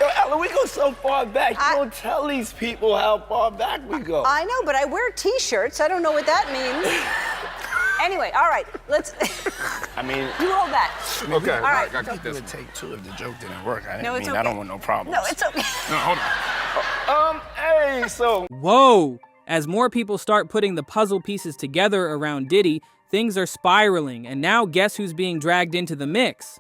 Yo, Ellen, we go so far back. You don't tell these people how far back we go. I know, but I wear T-shirts. I don't know what that means. Anyway, all right, let's... I mean... You hold that. Okay, all right. I keep this. It would take two if the joke didn't work. I No, it's okay. I don't want no problems. No, it's okay. No, hold on. Hey, so... Whoa! As more people start putting the puzzle pieces together around Diddy, things are spiraling, and now guess who's being dragged into the mix?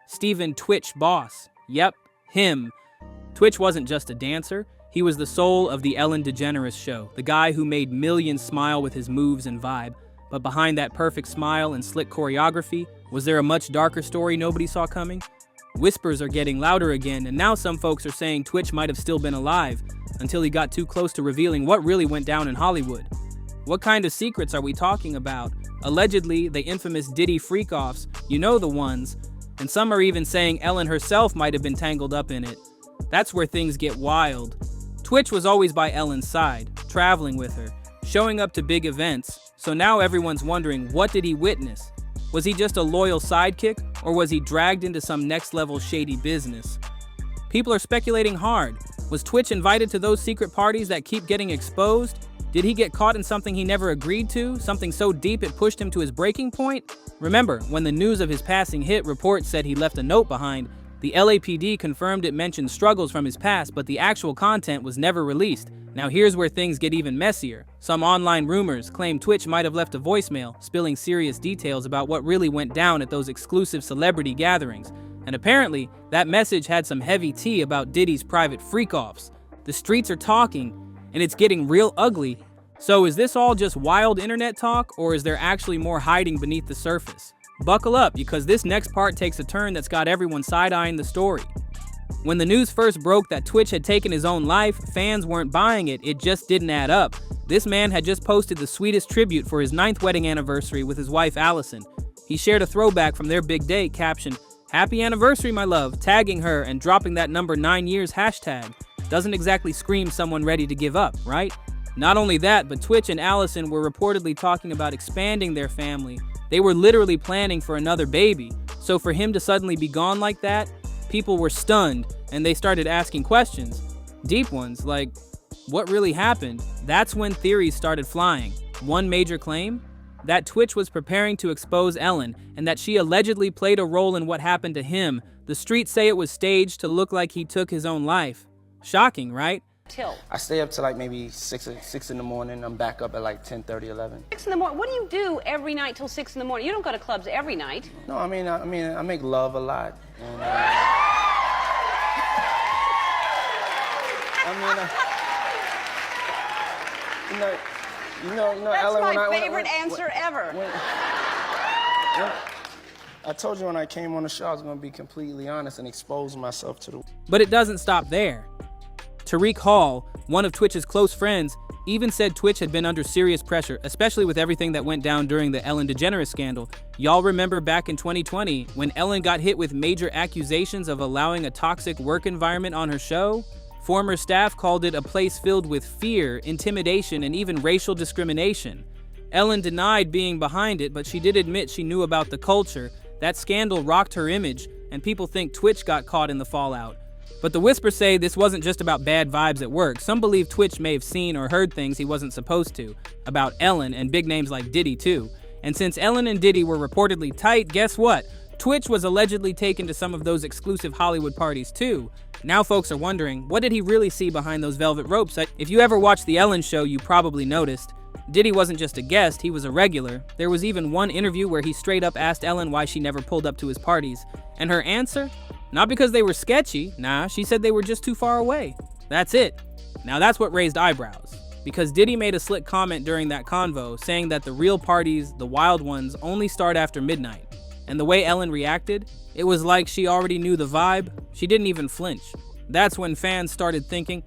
Stephen Twitch Boss. Yep, him. Twitch wasn't just a dancer. He was the soul of the Ellen DeGeneres show, the guy who made millions smile with his moves and vibe. But behind that perfect smile and slick choreography, was there a much darker story nobody saw coming? Whispers are getting louder again, and now some folks are saying Twitch might have still been alive, until he got too close to revealing what really went down in Hollywood. What kind of secrets are we talking about? Allegedly, the infamous Diddy freak-offs, you know the ones, and some are even saying Ellen herself might have been tangled up in it. That's where things get wild. Twitch was always by Ellen's side, traveling with her, showing up to big events, so now everyone's wondering, what did he witness? Was he just a loyal sidekick, or was he dragged into some next-level shady business? People are speculating hard. Was Twitch invited to those secret parties that keep getting exposed? Did he get caught in something he never agreed to, something so deep it pushed him to his breaking point? Remember, when the news of his passing hit, reports said he left a note behind. The LAPD confirmed it mentioned struggles from his past, but the actual content was never released. Now here's where things get even messier. Some online rumors claim Twitch might have left a voicemail, spilling serious details about what really went down at those exclusive celebrity gatherings. And apparently, that message had some heavy tea about Diddy's private freak-offs. The streets are talking, and it's getting real ugly. So is this all just wild internet talk, or is there actually more hiding beneath the surface? Buckle up, because this next part takes a turn that's got everyone side-eyeing the story. When the news first broke that Twitch had taken his own life, fans weren't buying it. It just didn't add up. This man had just posted the sweetest tribute for his 9th wedding anniversary with his wife Allison. He shared a throwback from their big day captioned, "Happy anniversary, my love," tagging her and dropping that number 9 years hashtag. Doesn't exactly scream someone ready to give up, right? Not only that, but Twitch and Allison were reportedly talking about expanding their family. They were literally planning for another baby. So for him to suddenly be gone like that, people were stunned, and they started asking questions. Deep ones, like, what really happened? That's when theories started flying. One major claim? That Twitch was preparing to expose Ellen, and that she allegedly played a role in what happened to him. The streets say it was staged to look like he took his own life. Shocking, right? I stay up till like maybe 6 in the morning. I'm back up at like 10:30, 11. 6 in the morning? What do you do every night till 6 in the morning? You don't go to clubs every night. No, I mean, I make love a lot. And, That's Ellen, my favorite answer ever. I told you when I came on the show I was going to be completely honest and expose myself to the... But it doesn't stop there. Tariq Hall, one of Twitch's close friends, even said Twitch had been under serious pressure, especially with everything that went down during the Ellen DeGeneres scandal. Y'all remember back in 2020 when Ellen got hit with major accusations of allowing a toxic work environment on her show? Former staff called it a place filled with fear, intimidation, and even racial discrimination. Ellen denied being behind it, but she did admit she knew about the culture. That scandal rocked her image, and people think Twitch got caught in the fallout. But the whispers say this wasn't just about bad vibes at work. Some believe Twitch may have seen or heard things he wasn't supposed to, about Ellen and big names like Diddy too. And since Ellen and Diddy were reportedly tight, guess what? Twitch was allegedly taken to some of those exclusive Hollywood parties too. Now folks are wondering, what did he really see behind those velvet ropes? If you ever watched The Ellen Show, you probably noticed. Diddy wasn't just a guest, he was a regular. There was even one interview where he straight up asked Ellen why she never pulled up to his parties. And her answer? Not because they were sketchy, nah, she said they were just too far away. That's it. Now that's what raised eyebrows. Because Diddy made a slick comment during that convo, saying that the real parties, the wild ones, only start after midnight. And the way Ellen reacted, it was like she already knew the vibe. She didn't even flinch. That's when fans started thinking,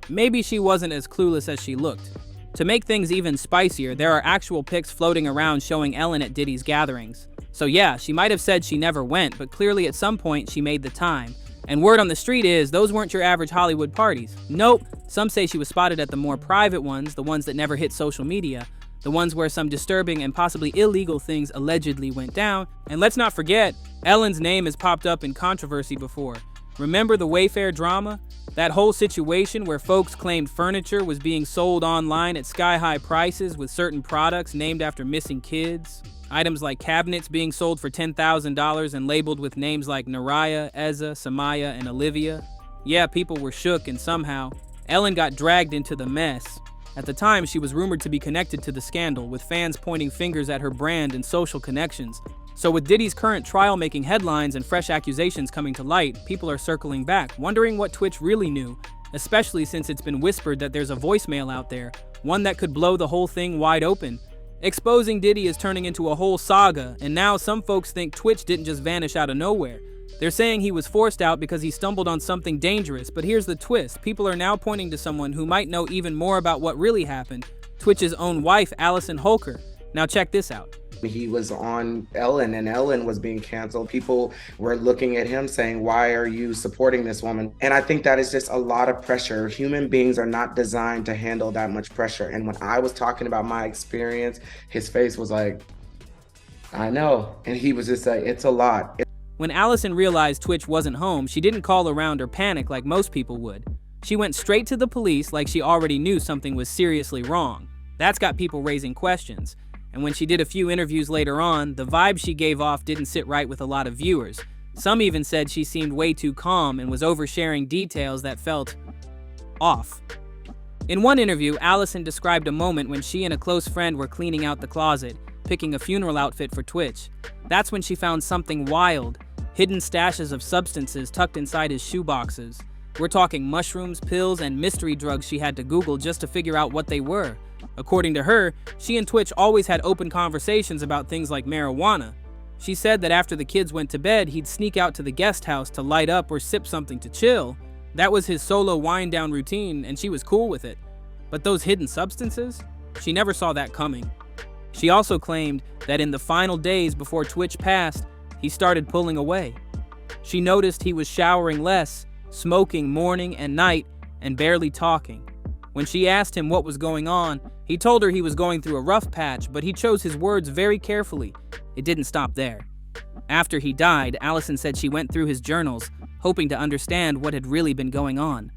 maybe she wasn't as clueless as she looked. To make things even spicier, there are actual pics floating around showing Ellen at Diddy's gatherings. So yeah, she might have said she never went, but clearly at some point she made the time. And word on the street is, those weren't your average Hollywood parties. Nope, some say she was spotted at the more private ones, the ones that never hit social media, the ones where some disturbing and possibly illegal things allegedly went down. And let's not forget, Ellen's name has popped up in controversy before. Remember the Wayfair drama? That whole situation where folks claimed furniture was being sold online at sky-high prices with certain products named after missing kids? Items like cabinets being sold for $10,000 and labeled with names like Naraya, Eza, Samaya, and Olivia? Yeah, people were shook, and somehow, Ellen got dragged into the mess. At the time, she was rumored to be connected to the scandal, with fans pointing fingers at her brand and social connections. So with Diddy's current trial making headlines and fresh accusations coming to light, people are circling back, wondering what Twitch really knew, especially since it's been whispered that there's a voicemail out there, one that could blow the whole thing wide open. Exposing Diddy is turning into a whole saga, and now some folks think Twitch didn't just vanish out of nowhere. They're saying he was forced out because he stumbled on something dangerous, but here's the twist. People are now pointing to someone who might know even more about what really happened, Twitch's own wife, Allison Holker. Now check this out. He was on Ellen, and Ellen was being canceled. People were looking at him saying, why are you supporting this woman? And I think that is just a lot of pressure. Human beings are not designed to handle that much pressure. And when I was talking about my experience, his face was like, I know. And he was just like, it's a lot. When Allison realized Twitch wasn't home, she didn't call around or panic like most people would. She went straight to the police like she already knew something was seriously wrong. That's got people raising questions. And when she did a few interviews later on, the vibe she gave off didn't sit right with a lot of viewers. Some even said she seemed way too calm and was oversharing details that felt off. In one interview, Allison described a moment when she and a close friend were cleaning out the closet, picking a funeral outfit for Twitch. That's when she found something wild, hidden stashes of substances tucked inside his shoeboxes. We're talking mushrooms, pills, and mystery drugs she had to Google just to figure out what they were. According to her, she and Twitch always had open conversations about things like marijuana. She said that after the kids went to bed, he'd sneak out to the guest house to light up or sip something to chill. That was his solo wind-down routine, and she was cool with it. But those hidden substances? She never saw that coming. She also claimed that in the final days before Twitch passed, he started pulling away. She noticed he was showering less, smoking morning and night, and barely talking. When she asked him what was going on, he told her he was going through a rough patch, but he chose his words very carefully. It didn't stop there. After he died, Allison said she went through his journals, hoping to understand what had really been going on.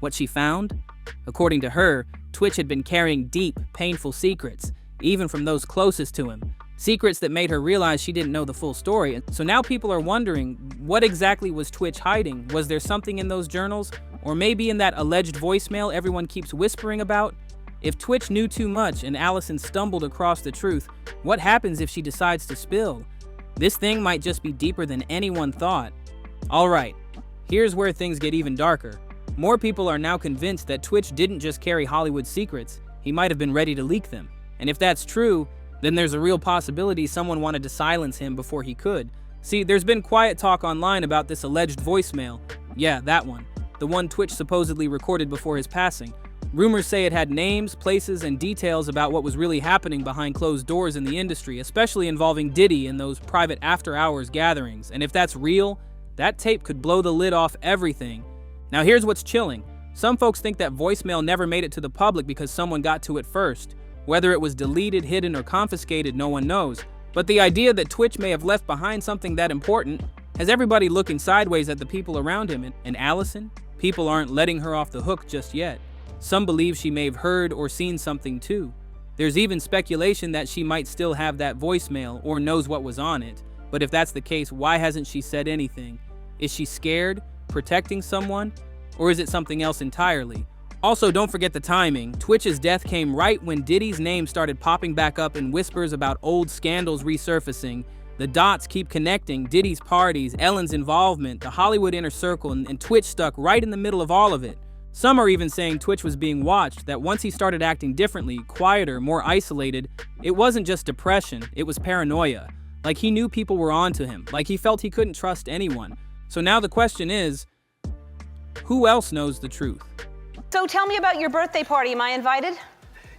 What she found? According to her, Twitch had been carrying deep, painful secrets, even from those closest to him. Secrets that made her realize she didn't know the full story. So now people are wondering, what exactly was Twitch hiding? Was there something in those journals? Or maybe in that alleged voicemail everyone keeps whispering about? If Twitch knew too much and Allison stumbled across the truth, what happens if she decides to spill? This thing might just be deeper than anyone thought. Alright, here's where things get even darker. More people are now convinced that Twitch didn't just carry Hollywood secrets, he might have been ready to leak them. And if that's true, then there's a real possibility someone wanted to silence him before he could. See, there's been quiet talk online about this alleged voicemail. Yeah, that one. The one Twitch supposedly recorded before his passing. Rumors say it had names, places, and details about what was really happening behind closed doors in the industry, especially involving Diddy and those private after-hours gatherings. And if that's real, that tape could blow the lid off everything. Now here's what's chilling. Some folks think that voicemail never made it to the public because someone got to it first. Whether it was deleted, hidden, or confiscated, no one knows. But the idea that Twitch may have left behind something that important has everybody looking sideways at the people around him. And Allison? People aren't letting her off the hook just yet. Some believe she may have heard or seen something too. There's even speculation that she might still have that voicemail or knows what was on it. But if that's the case, why hasn't she said anything? Is she scared, protecting someone, or is it something else entirely? Also, don't forget the timing. Twitch's death came right when Diddy's name started popping back up in whispers about old scandals resurfacing. The dots keep connecting: Diddy's parties, Ellen's involvement, the Hollywood inner circle, and Twitch stuck right in the middle of all of it. Some are even saying Twitch was being watched, that once he started acting differently, quieter, more isolated, it wasn't just depression, it was paranoia. Like he knew people were onto him, like he felt he couldn't trust anyone. So now the question is, who else knows the truth? So tell me about your birthday party. Am I invited?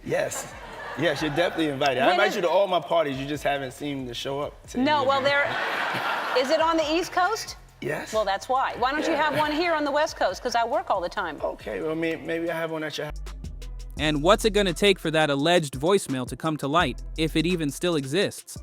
Yes. Yes, you're definitely invited. I invite you to all my parties. You just haven't seemed to show up. No, well, is it on the East Coast? Yes. Well, that's why. Why don't you have one here on the West Coast? Because I work all the time. Okay, well, maybe I have one at your house. And what's it gonna take for that alleged voicemail to come to light, if it even still exists?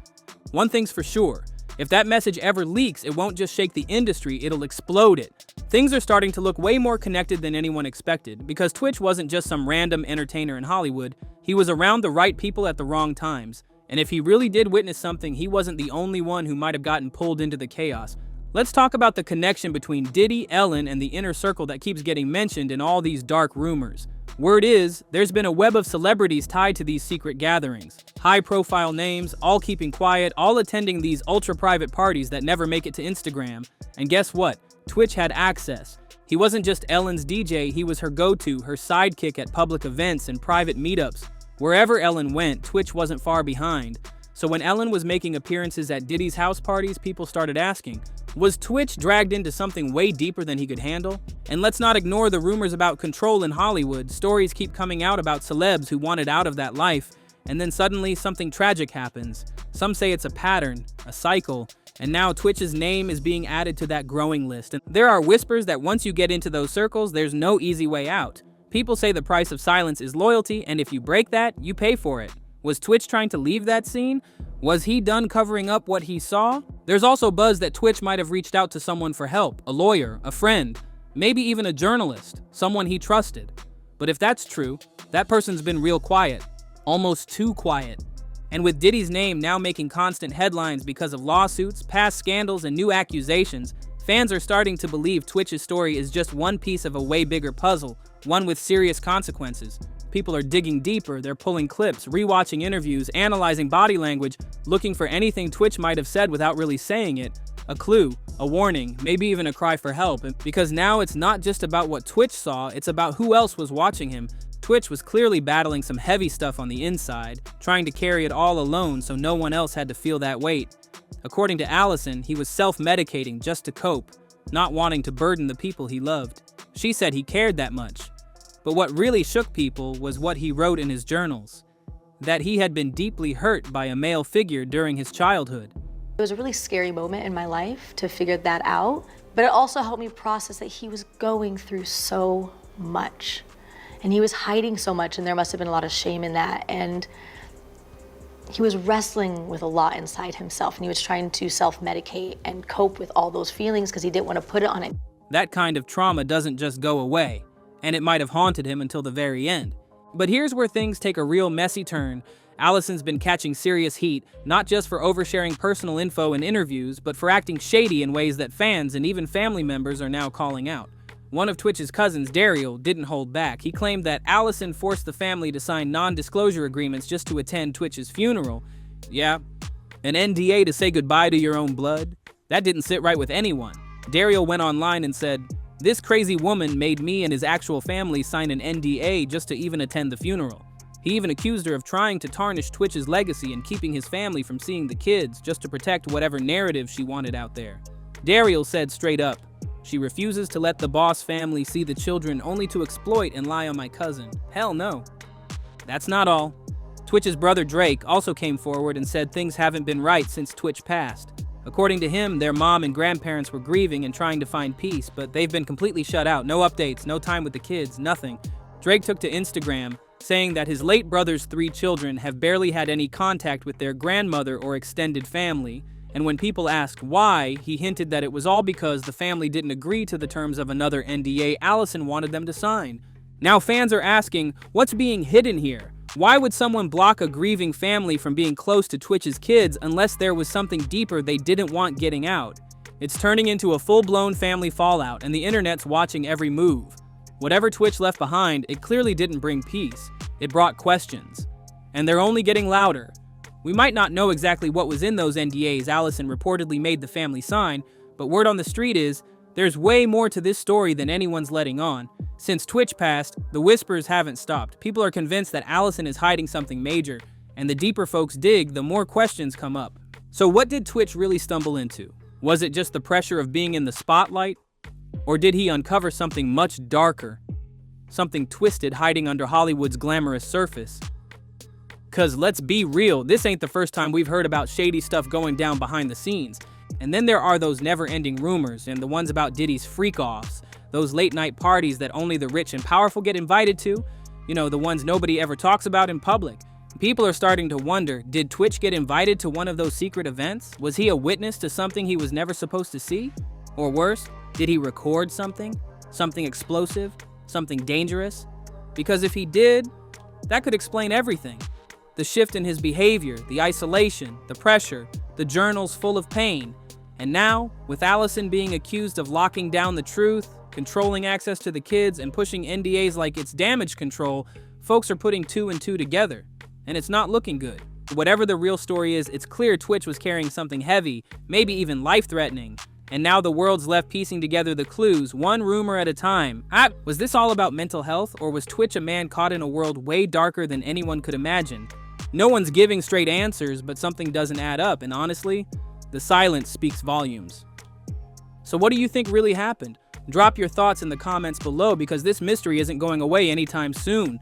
One thing's for sure, If that message ever leaks, it won't just shake the industry, it'll explode it. Things are starting to look way more connected than anyone expected, because Twitch wasn't just some random entertainer in Hollywood. He was around the right people at the wrong times. And if he really did witness something, he wasn't the only one who might have gotten pulled into the chaos. Let's talk about the connection between Diddy, Ellen, and the inner circle that keeps getting mentioned in all these dark rumors. Word is, there's been a web of celebrities tied to these secret gatherings. High-profile names, all keeping quiet, all attending these ultra-private parties that never make it to Instagram. And guess what? Twitch had access. He wasn't just Ellen's DJ, he was her go-to, her sidekick at public events and private meetups. Wherever Ellen went, Twitch wasn't far behind. So when Ellen was making appearances at Diddy's house parties, people started asking, was Twitch dragged into something way deeper than he could handle? And let's not ignore the rumors about control in Hollywood. Stories keep coming out about celebs who wanted out of that life, and then suddenly something tragic happens. Some say it's a pattern, a cycle, and now Twitch's name is being added to that growing list. And there are whispers that once you get into those circles, there's no easy way out. People say the price of silence is loyalty, and if you break that, you pay for it. Was Twitch trying to leave that scene? Was he done covering up what he saw? There's also buzz that Twitch might have reached out to someone for help, a lawyer, a friend, maybe even a journalist, someone he trusted. But if that's true, that person's been real quiet, almost too quiet. And with Diddy's name now making constant headlines because of lawsuits, past scandals, and new accusations, fans are starting to believe Twitch's story is just one piece of a way bigger puzzle, one with serious consequences. People are digging deeper, they're pulling clips, rewatching interviews, analyzing body language, looking for anything Twitch might have said without really saying it. A clue, a warning, maybe even a cry for help. Because now it's not just about what Twitch saw, it's about who else was watching him. Twitch was clearly battling some heavy stuff on the inside, trying to carry it all alone so no one else had to feel that weight. According to Allison, he was self-medicating just to cope, not wanting to burden the people he loved. She said he cared that much. But what really shook people was what he wrote in his journals, that he had been deeply hurt by a male figure during his childhood. It was a really scary moment in my life to figure that out, but it also helped me process that he was going through so much. And he was hiding so much, and there must have been a lot of shame in that. And he was wrestling with a lot inside himself, and he was trying to self-medicate and cope with all those feelings because he didn't want to put it on it. That kind of trauma doesn't just go away, and it might have haunted him until the very end. But here's where things take a real messy turn. Allison's been catching serious heat, not just for oversharing personal info in interviews, but for acting shady in ways that fans and even family members are now calling out. One of Twitch's cousins, Daryl, didn't hold back. He claimed that Allison forced the family to sign non-disclosure agreements just to attend Twitch's funeral. Yeah, an NDA to say goodbye to your own blood? That didn't sit right with anyone. Daryl went online and said, "This crazy woman made me and his actual family sign an NDA just to even attend the funeral." He even accused her of trying to tarnish Twitch's legacy and keeping his family from seeing the kids just to protect whatever narrative she wanted out there. Daryl said straight up, "She refuses to let the boss family see the children only to exploit and lie on my cousin. Hell no." That's not all. Twitch's brother Drake also came forward and said things haven't been right since Twitch passed. According to him, their mom and grandparents were grieving and trying to find peace, but they've been completely shut out. No updates, no time with the kids, nothing. Drake took to Instagram, saying that his late brother's 3 children have barely had any contact with their grandmother or extended family, and when people asked why, he hinted that it was all because the family didn't agree to the terms of another NDA Allison wanted them to sign. Now fans are asking, what's being hidden here? Why would someone block a grieving family from being close to Twitch's kids unless there was something deeper they didn't want getting out? It's turning into a full-blown family fallout, and the internet's watching every move. Whatever Twitch left behind, it clearly didn't bring peace. It brought questions. And they're only getting louder. We might not know exactly what was in those NDAs Allison reportedly made the family sign, but word on the street is, there's way more to this story than anyone's letting on. Since Twitch passed, the whispers haven't stopped. People are convinced that Allison is hiding something major, and the deeper folks dig, the more questions come up. So what did Twitch really stumble into? Was it just the pressure of being in the spotlight? Or did he uncover something much darker? Something twisted hiding under Hollywood's glamorous surface? 'Cause let's be real, this ain't the first time we've heard about shady stuff going down behind the scenes. And then there are those never-ending rumors and the ones about Diddy's freak-offs, those late-night parties that only the rich and powerful get invited to, you know, the ones nobody ever talks about in public. People are starting to wonder, did Twitch get invited to one of those secret events? Was he a witness to something he was never supposed to see? Or worse, did he record something? Something explosive? Something dangerous? Because if he did, that could explain everything. The shift in his behavior, the isolation, the pressure, the journals full of pain. And now, with Allison being accused of locking down the truth, controlling access to the kids, and pushing NDAs like it's damage control, folks are putting 2 and 2 together. And it's not looking good. Whatever the real story is, it's clear Twitch was carrying something heavy, maybe even life-threatening. And now the world's left piecing together the clues, one rumor at a time. Was this all about mental health, or was Twitch a man caught in a world way darker than anyone could imagine? No one's giving straight answers, but something doesn't add up, and honestly, the silence speaks volumes. So what do you think really happened? Drop your thoughts in the comments below, because this mystery isn't going away anytime soon.